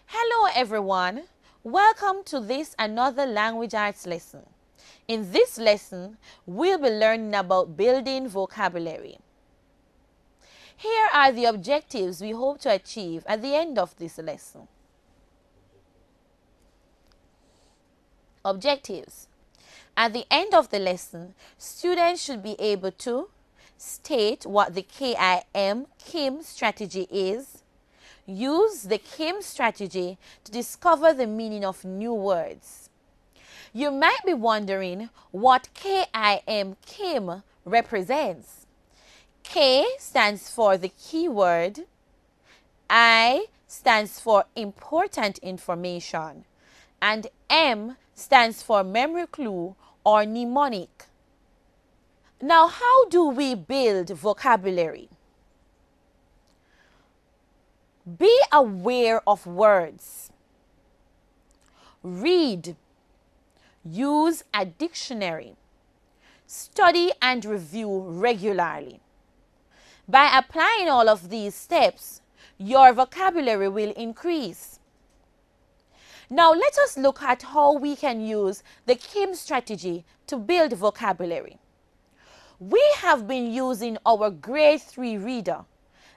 Hello everyone, welcome to this another language arts lesson. In this lesson, we'll be learning about building vocabulary. Here are the objectives we hope to achieve at the end of this lesson. Objectives. At the end of the lesson, students should be able to state what the KIM strategy is, use the KIM strategy to discover the meaning of new words. You might be wondering what KIM represents. K stands for the keyword, I stands for important information, and M stands for memory clue or mnemonic. Now, how do we build vocabulary? Be aware of words. Read. Use a dictionary. Study and review regularly. By applying all of these steps, your vocabulary will increase. Now let us look at how we can use the KIM strategy to build vocabulary. We have been using our grade 3 reader,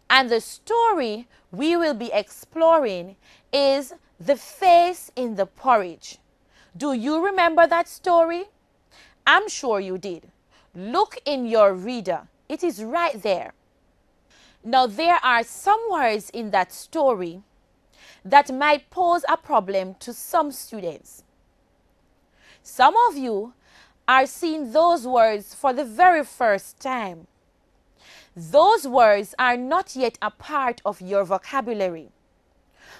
and the story we will be exploring is The Face in the Porridge. Do you remember that story? I'm sure you did. Look in your reader. It is right there. Now there are some words in that story that might pose a problem to some students. Some of you are seeing those words for the very first time. Those words are not yet a part of your vocabulary.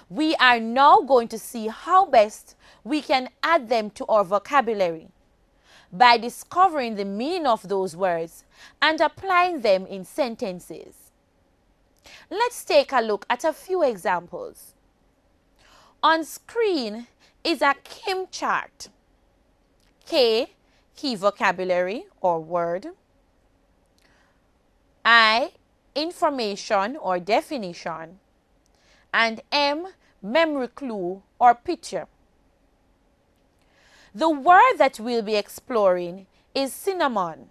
We are now going to see how best we can add them to our vocabulary by discovering the meaning of those words and applying them in sentences. Let's take a look at a few examples. On screen is a KIM chart. K, key vocabulary or word. I, information or definition. And M, memory clue or picture. The word that we'll be exploring is cinnamon.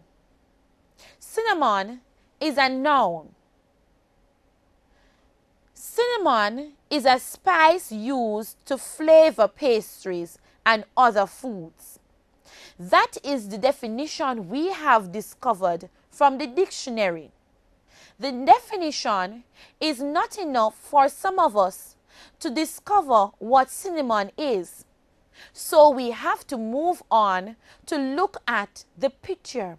Cinnamon is a noun. Cinnamon is a spice used to flavor pastries and other foods. That is the definition we have discovered from the dictionary. The definition is not enough for some of us to discover what cinnamon is. So we have to move on to look at the picture.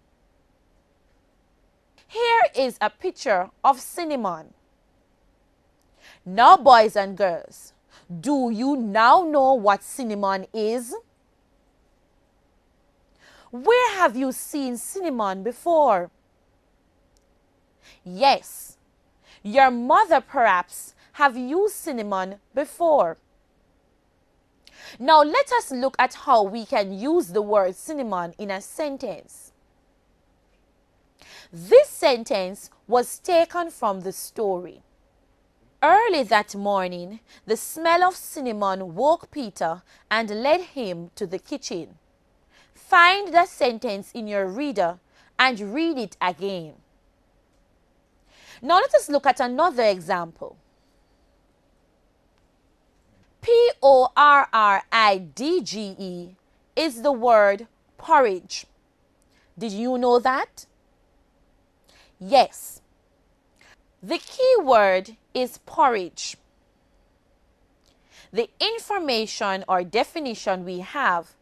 Here is a picture of cinnamon. Now, boys and girls, do you now know what cinnamon is? Where have you seen cinnamon before? Yes, your mother perhaps have used cinnamon before. Now let us look at how we can use the word cinnamon in a sentence. This sentence was taken from the story. Early that morning, the smell of cinnamon woke Peter and led him to the kitchen. Find the sentence in your reader and read it again. Now let us look at another example. Porridge is the word porridge. Did you know that? Yes. The key word is porridge. The information or definition we have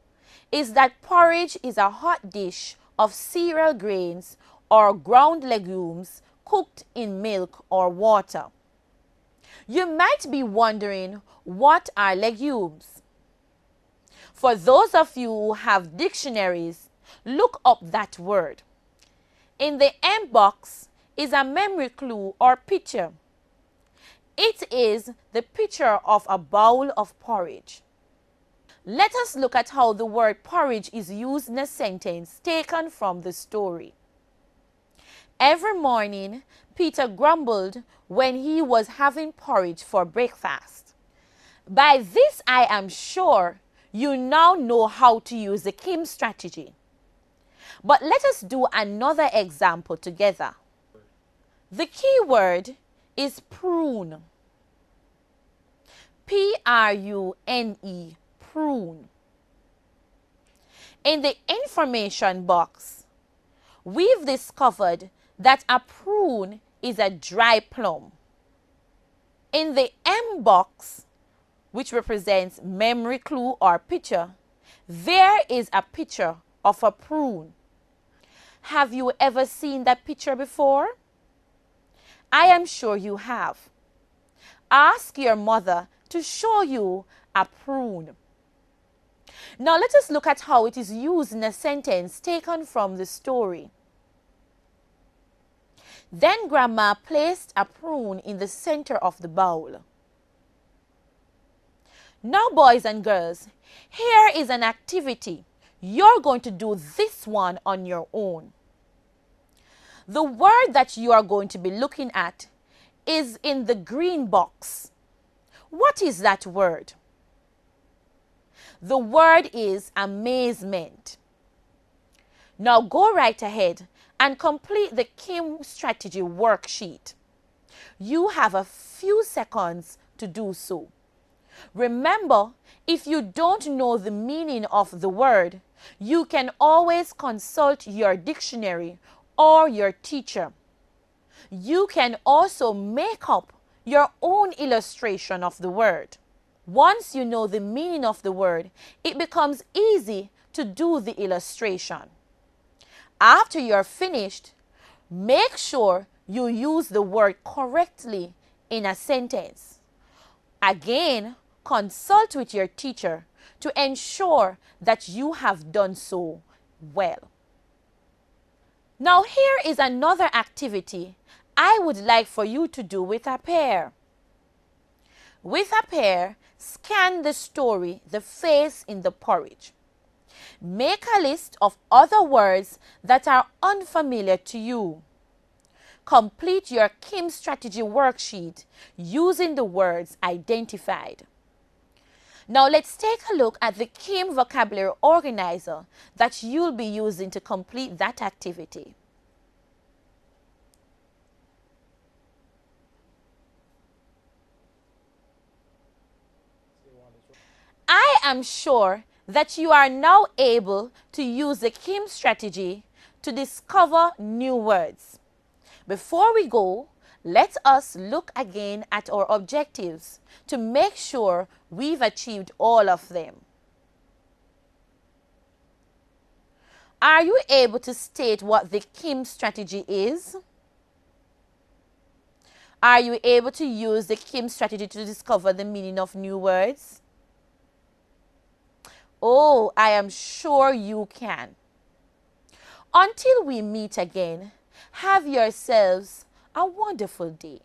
is that porridge is a hot dish of cereal grains or ground legumes cooked in milk or water. You might be wondering, what are legumes? For those of you who have dictionaries, look up that word. In the M box is a memory clue or picture. It is the picture of a bowl of porridge. Let us look at how the word porridge is used in a sentence taken from the story. Every morning, Peter grumbled when he was having porridge for breakfast. By this, I am sure you now know how to use the Kim strategy. But let us do another example together. The key word is prune. P-R-U-N-E, prune. In the information box, we've discovered that a prune is a dry plum. In the M box, which represents memory clue or picture, there is a picture of a prune. Have you ever seen that picture before? I am sure you have. Ask your mother to show you a prune. Now let us look at how it is used in a sentence taken from the story. Then Grandma placed a prune in the center of the bowl. Now, boys and girls, here is an activity. You're going to do this one on your own. The word that you are going to be looking at is in the green box. What is that word? The word is amazement. Now go right ahead and complete the Kim strategy worksheet. You have a few seconds to do so. Remember, if you don't know the meaning of the word, you can always consult your dictionary or your teacher. You can also make up your own illustration of the word. Once you know the meaning of the word, it becomes easy to do the illustration. After you're finished, make sure you use the word correctly in a sentence. Again, consult with your teacher to ensure that you have done so well. Now here is another activity I would like for you to do with a pair. With a pair, scan the story, The Face in the Porridge. Make a list of other words that are unfamiliar to you. Complete your Kim strategy worksheet using the words identified. Now let's take a look at the Kim vocabulary organizer that you'll be using to complete that activity. I am sure that you are now able to use the Kim strategy to discover new words. Before we go, let us look again at our objectives to make sure we've achieved all of them. Are you able to state what the Kim strategy is? Are you able to use the Kim strategy to discover the meaning of new words? Oh, I am sure you can. Until we meet again, have yourselves a wonderful day.